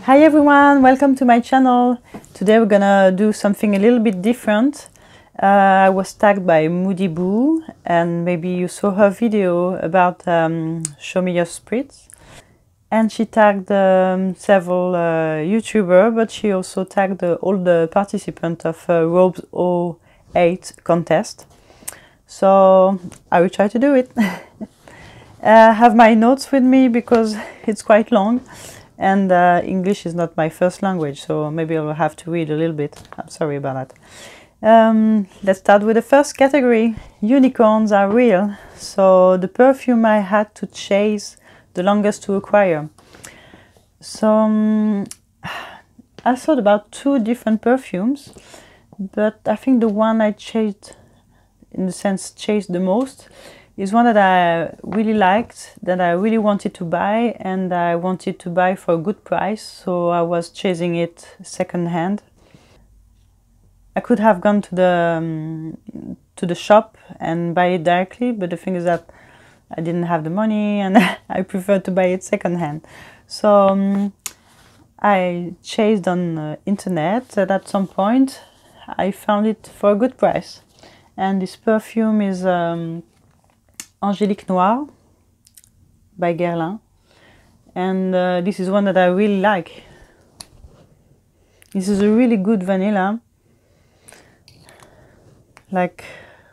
Hi everyone, welcome to my channel. Today we're gonna do something a little bit different. I was tagged by Moody Boo, and maybe you saw her video about Show Me Your Spritz. And she tagged several YouTubers, but she also tagged all the participants of Robes 08 contest. So I will try to do it. I have my notes with me because it's quite long. And English is not my first language, so maybe I'll have to read a little bit. I'm sorry about that. Let's start with the first category. Unicorns are real. So the perfume I had to chase the longest to acquire. So I thought about two different perfumes, but I think the one I chased, in the sense chased the most, is one that I really liked, that I really wanted to buy, and I wanted to buy for a good price, so I was chasing it second hand. I could have gone to the shop and buy it directly, but the thing is that I didn't have the money and I preferred to buy it second hand. So I chased on internet, and at some point I found it for a good price. And this perfume is Angélique Noir by Guerlain, and this is one that I really like. This is a really good vanilla, like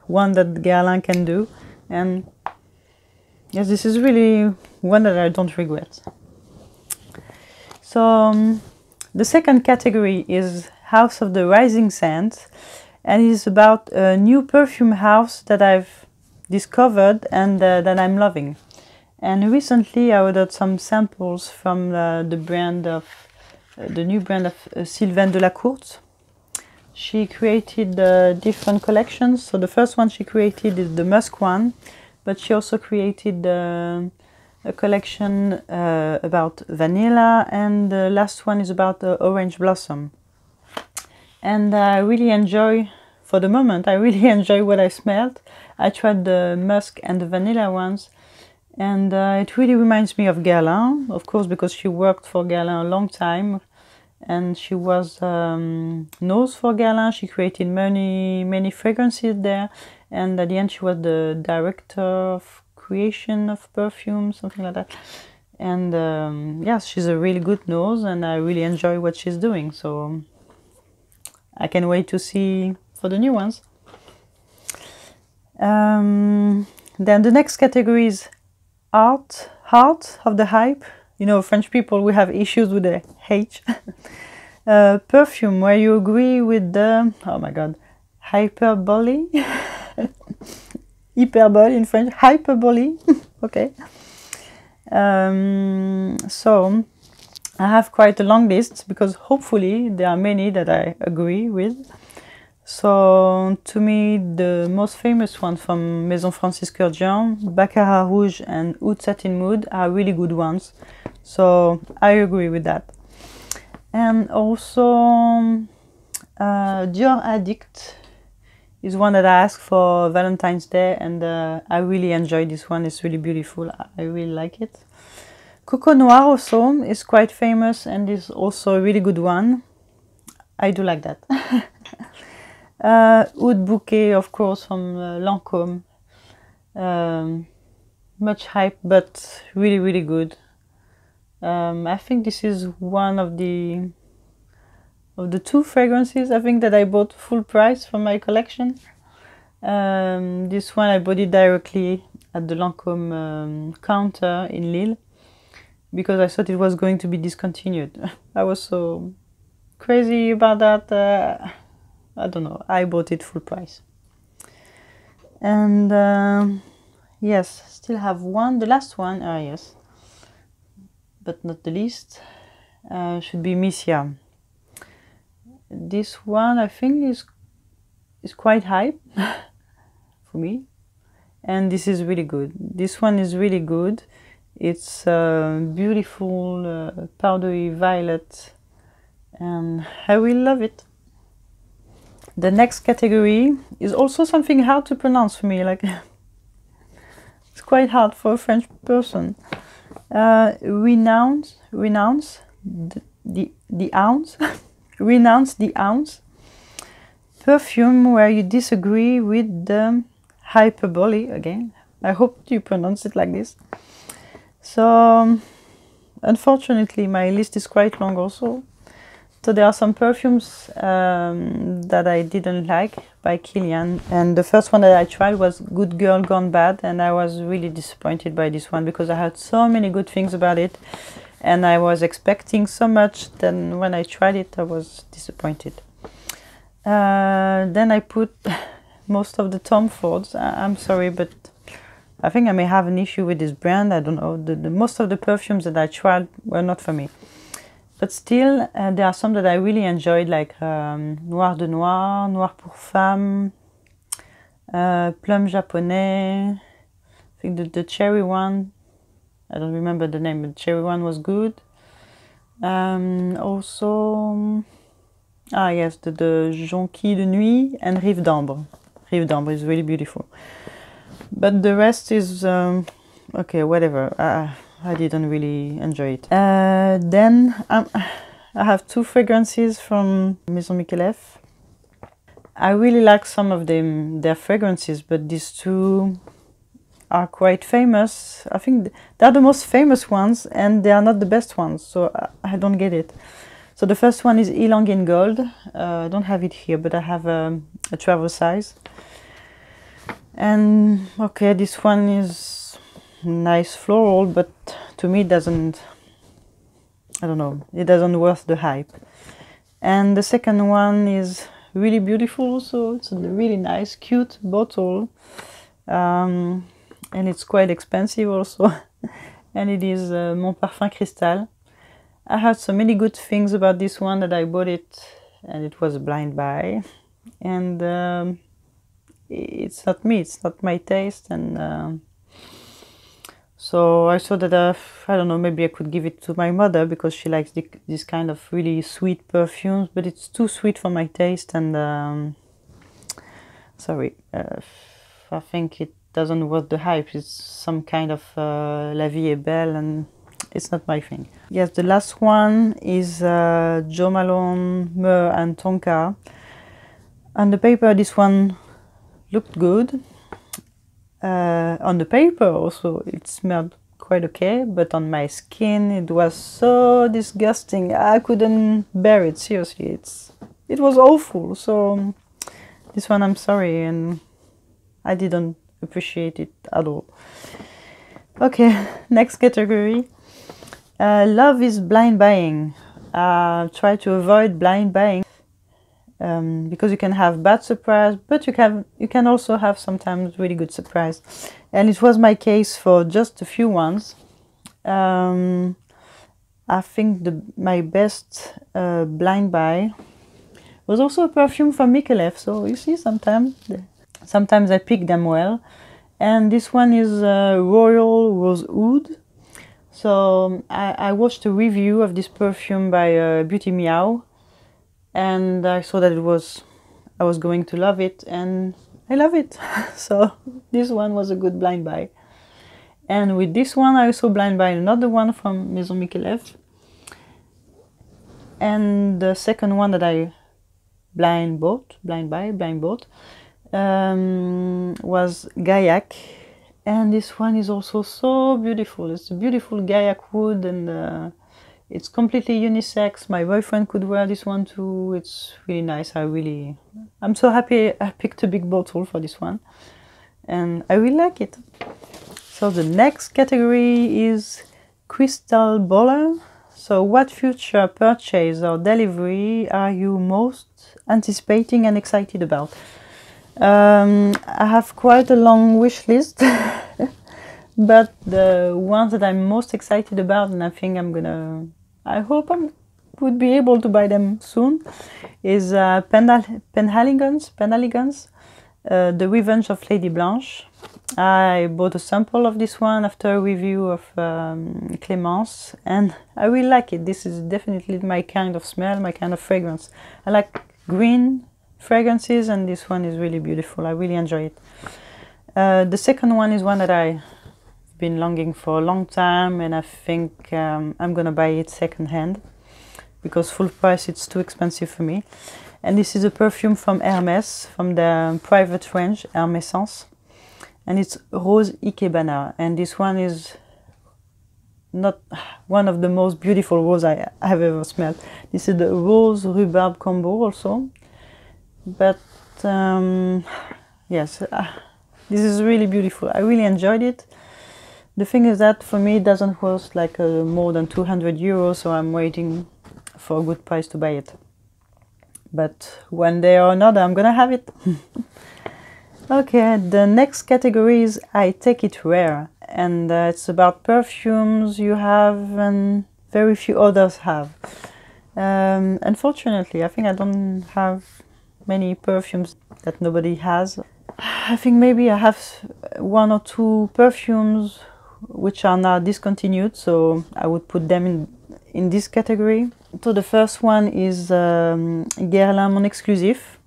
one that Guerlain can do, and yes, this is really one that I don't regret. So the second category is House of the Rising Scent, and it's about a new perfume house that I've discovered and that I'm loving. And recently I ordered some samples from the new brand of Sylvaine de la Courte. She created different collections. So the first one she created is the musk one, but she also created a collection about vanilla, and the last one is about orange blossom. And I really enjoy, for the moment, I really enjoy what I smelled. I tried the musk and the vanilla ones, and it really reminds me of Guerlain, of course, because she worked for Guerlain a long time, and she was nose for Guerlain. She created many fragrances there, and at the end she was the director of creation of perfume, something like that. And yes, she's a really good nose, and I really enjoy what she's doing, so I can wait to see for the new ones. Then the next category is Heart of the Hype. You know, French people, we have issues with the H. Perfume, where you agree with the, oh my god, hyperbole. Hyperbole in French, hyperbole. Okay. So I have quite a long list, because hopefully there are many that I agree with. So to me, the most famous ones from Maison Francis Kurkdjian, Baccarat Rouge and Oud Satin Mood, are really good ones. So I agree with that. And also Dior Addict is one that I asked for Valentine's Day, and I really enjoy this one. It's really beautiful. I really like it. Coco Noir also is quite famous, and is also a really good one. I do like that. Oud Bouquet, of course, from Lancôme. Much hype, but really good. I think this is one of the two fragrances I think that I bought full price from my collection. This one I bought it directly at the Lancôme counter in Lille, because I thought it was going to be discontinued. I was so crazy about that. I don't know, I bought it full price. And yes, still have one, the last one, yes, but not the least, should be Missia. This one I think is quite hype for me, and this is really good. This one is really good. It's beautiful powdery violet, and I really love it. The next category is also something hard to pronounce for me, like it's quite hard for a French person. Renounce the Ounce, Renounce the Ounce perfume, where you disagree with the hyperbole again. I hope you pronounce it like this. So unfortunately my list is quite long also. So there are some perfumes that I didn't like by Kilian, and the first one that I tried was Good Girl Gone Bad, and I was really disappointed by this one because I heard so many good things about it and I was expecting so much. Then when I tried it I was disappointed. Then I put most of the Tom Fords. I'm sorry, but I think I may have an issue with this brand. I don't know. The most of the perfumes that I tried were not for me. But still, there are some that I really enjoyed, like Noir de Noir, Noir pour Femme, Plum Japonais. I think the cherry one, I don't remember the name, but the cherry one was good. Also, yes, the Jonquille de Nuit and Rive d'Ambre. Rive d'Ambre is really beautiful. But the rest is, okay, whatever. I didn't really enjoy it. Then I have two fragrances from Maison Michelef. I really like some of their fragrances, but these two are quite famous. I think they're the most famous ones and they are not the best ones, so I don't get it. So the first one is Ylang in Gold. I don't have it here, but I have a travel size. And okay, this one is nice floral, but to me it doesn't, I don't know, it doesn't worth the hype. And the second one is really beautiful also. It's a really nice, cute bottle, and it's quite expensive also. And it is Mon Parfum Cristal. I heard so many good things about this one that I bought it, and it was a blind buy. And it's not me, it's not my taste, and so I thought that I don't know, maybe I could give it to my mother because she likes this kind of really sweet perfumes, but it's too sweet for my taste, and sorry, I think it doesn't worth the hype. It's some kind of La Vie est Belle, and it's not my thing. Yes, the last one is Jo Malone, Myrrh and Tonka. On the paper this one looked good. On the paper also it smelled quite okay, but on my skin it was so disgusting. I couldn't bear it, seriously. It was awful. So this one, I'm sorry, and I didn't appreciate it at all. Okay, next category. Love is blind buying. Try to avoid blind buying. Because you can have bad surprise, but you can also have sometimes really good surprise, and it was my case for just a few ones. I think my best blind buy was also a perfume from Michelef. So you see, sometimes I pick them well, and this one is Royal Rose Oud. So I watched a review of this perfume by Beauty Meow. And I saw that I was going to love it, and I love it. So this one was a good blind buy. And with this one I also blind buy another one from Maison Michelef. And the second one that I blind bought was Gaillac. And this one is also so beautiful. It's a beautiful Gaillac wood, and it's completely unisex. My boyfriend could wear this one too. It's really nice. I'm so happy I picked a big bottle for this one, and I really like it. So the next category is Crystal Bowler. So what future purchase or delivery are you most anticipating and excited about? I have quite a long wish list. But the ones that I'm most excited about, and I think I hope I would be able to buy them soon, is Penhaligon's, The Revenge of Lady Blanche. I bought a sample of this one after a review of Clemence, and I really like it. This is definitely my kind of smell, my kind of fragrance. I like green fragrances, and this one is really beautiful. I really enjoy it. The second one is one that I've been longing for a long time, and I think I'm gonna buy it secondhand. because full price it's too expensive for me. And this is a perfume from Hermès, from the private range Hermessence, and it's Rose Ikebana, and this one is not one of the most beautiful rose I have ever smelled. This is the rose rhubarb combo also, but yes, this is really beautiful. I really enjoyed it. The thing is that for me it doesn't cost like more than 200 euros, so I'm waiting for a good price to buy it. But one day or another I'm gonna have it. Okay, the next category is I Take It Rare, and it's about perfumes you have and very few others have. Unfortunately, I think I don't have many perfumes that nobody has. I think maybe I have one or two perfumes which are now discontinued, so I would put them in this category. So the first one is Guerlain Mon Exclusif.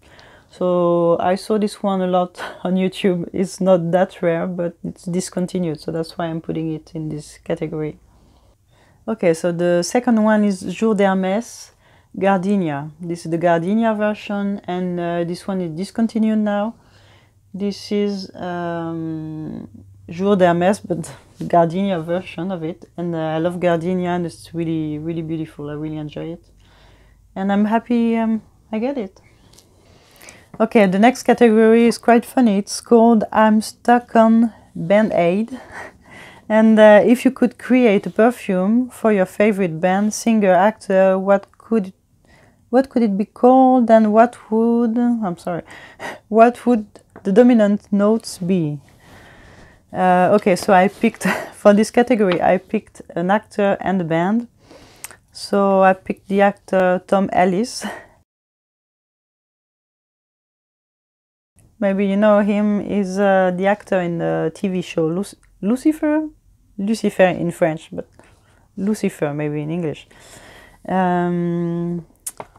So I saw this one a lot on YouTube. It's not that rare, but it's discontinued, so that's why I'm putting it in this category. Okay, so the second one is Jour d'Hermès Gardenia. This is the Gardenia version, and this one is discontinued now. This is Jour d'Hermès, but the Gardenia version of it, and I love Gardenia, and it's really, really beautiful. I really enjoy it, and I'm happy I get it. Okay, the next category is quite funny. It's called I'm Stuck on Band-Aid. And if you could create a perfume for your favorite band, singer, actor, what could it be called, and what would the dominant notes be? Okay, so I picked, for this category, I picked an actor and a band. So I picked the actor Tom Ellis. Maybe you know him. He's the actor in the TV show Lucifer? Lucifer in French, but Lucifer maybe in English.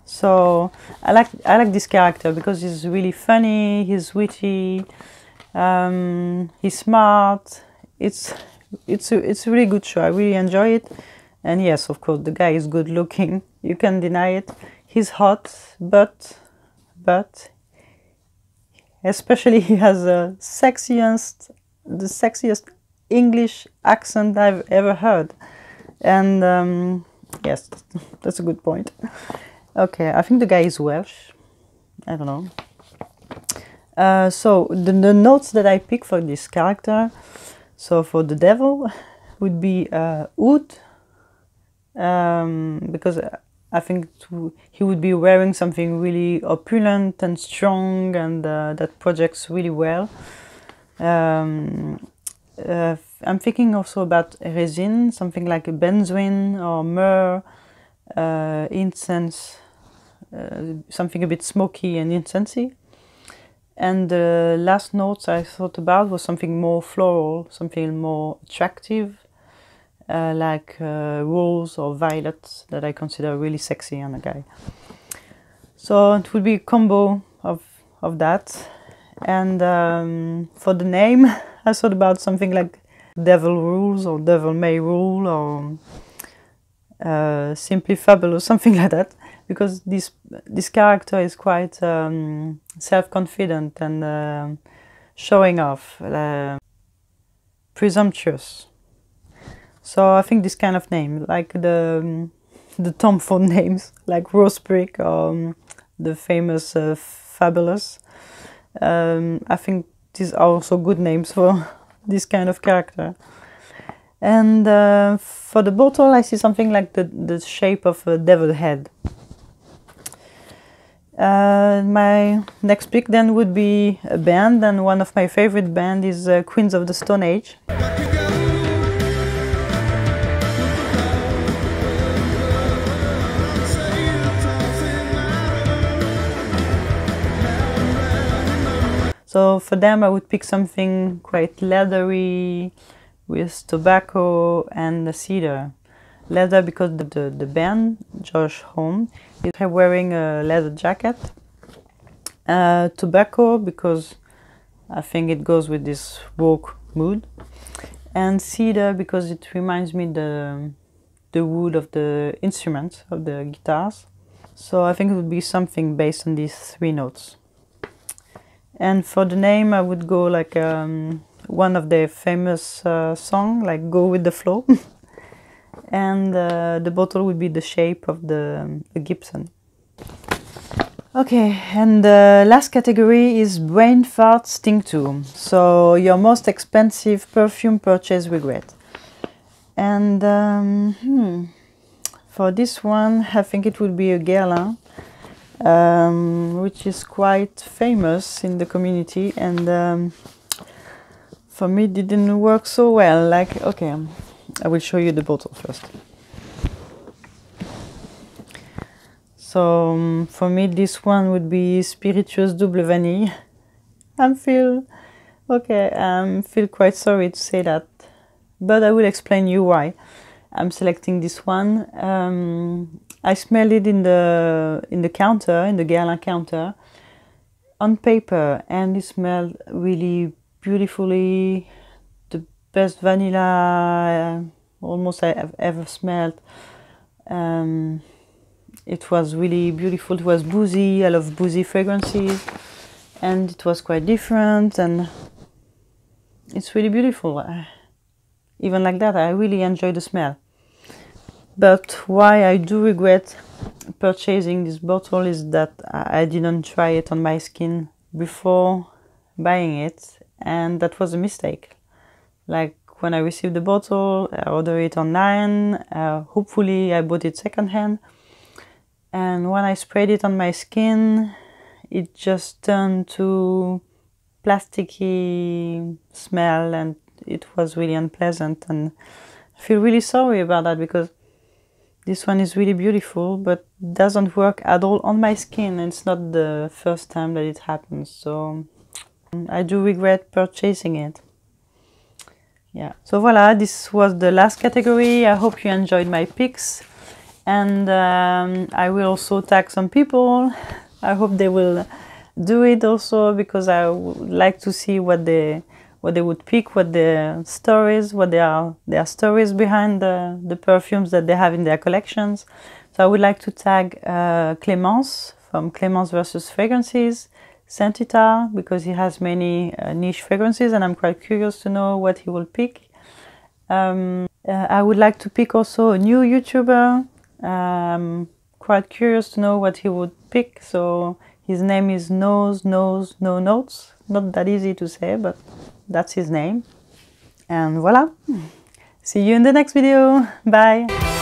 So I like this character because he's really funny, he's witty, he's smart. It's a really good show. I really enjoy it. And yes, of course, the guy is good looking. You can't deny it. He's hot, but especially he has the sexiest English accent I've ever heard. And yes, that's a good point. Okay, I think the guy is Welsh. I don't know. So the notes that I pick for this character, so for the devil, would be oud, because I think he would be wearing something really opulent and strong, and that projects really well. I'm thinking also about resin, something like a benzoin or myrrh, incense, something a bit smoky and incensey. And the last notes I thought about was something more floral, something more attractive, like rose or violet, that I consider really sexy on a guy. So it would be a combo of that. And for the name, I thought about something like Devil Rules or Devil May Rule or Simply Fabulous, something like that, because this character is quite self-confident and showing off, presumptuous. So I think this kind of name, like the Tom Ford names, like Rosebrick or the famous Fabulous, I think these are also good names for this kind of character. And for the bottle, I see something like the shape of a devil head. My next pick then would be a band, and one of my favorite band is Queens of the Stone Age. So for them I would pick something quite leathery with tobacco and cedar. Leather because the band, Josh Homme, is wearing a leather jacket. Tobacco because I think it goes with this woke mood. And cedar because it reminds me the the wood of the instruments, of the guitars. So I think it would be something based on these 3 notes. And for the name, I would go like one of their famous song, like Go With The Flow. And the bottle would be the shape of the Gibson. Okay, and the last category is Brain Fart Stink 2. So your most expensive perfume purchase regret. And for this one, I think it would be a Guerlain, which is quite famous in the community, and for me it didn't work so well. Like, okay, I will show you the bottle first. So for me this one would be Spirituous Double Vanille. I feel quite sorry to say that, but I will explain you why I'm selecting this one. I smelled it in the counter, in the Guerlain counter, on paper, and it smelled really beautifully. The best vanilla almost I've ever smelled. It was really beautiful. It was boozy. I love boozy fragrances, and it was quite different, and it's really beautiful. Even like that, I really enjoy the smell. But why I do regret purchasing this bottle is that I didn't try it on my skin before buying it, and that was a mistake. Like, when I received the bottle, I ordered it online. Hopefully I bought it secondhand, and when I sprayed it on my skin, it just turned to plasticky smell, and it was really unpleasant, and I feel really sorry about that, because this one is really beautiful, but doesn't work at all on my skin, and it's not the first time that it happens, so I do regret purchasing it. Yeah, so voila, this was the last category. I hope you enjoyed my picks, and I will also tag some people. I hope they will do it also, because I would like to see what they would pick, what their stories, what their stories behind the perfumes that they have in their collections. So I would like to tag Clemence from Clemence versus Fragrances, Scentitar, because he has many niche fragrances, and I'm quite curious to know what he will pick. I would like to pick also a new YouTuber. Quite curious to know what he would pick. So his name is Nose No Notes. Not that easy to say, but that's his name. And voila. See you in the next video. Bye.